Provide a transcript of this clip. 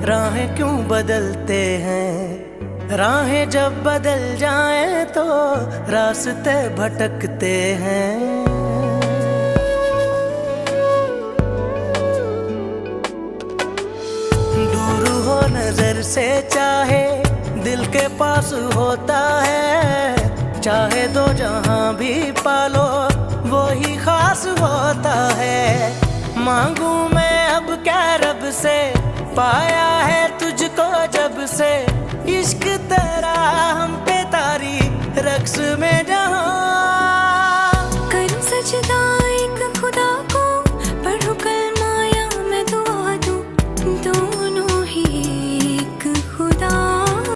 राहें क्यों बदलते हैं। राहें जब बदल जाएं तो रास्ते भटकते हैं। दूर हो नजर से चाहे दिल के पास होता है। चाहे दो जहां भी पालो वो ही खास होता है। मांगू मैं अब क्या रब से, पाया है तुझको जब से। इश्क तेरा हम पे तारी रक्स में जा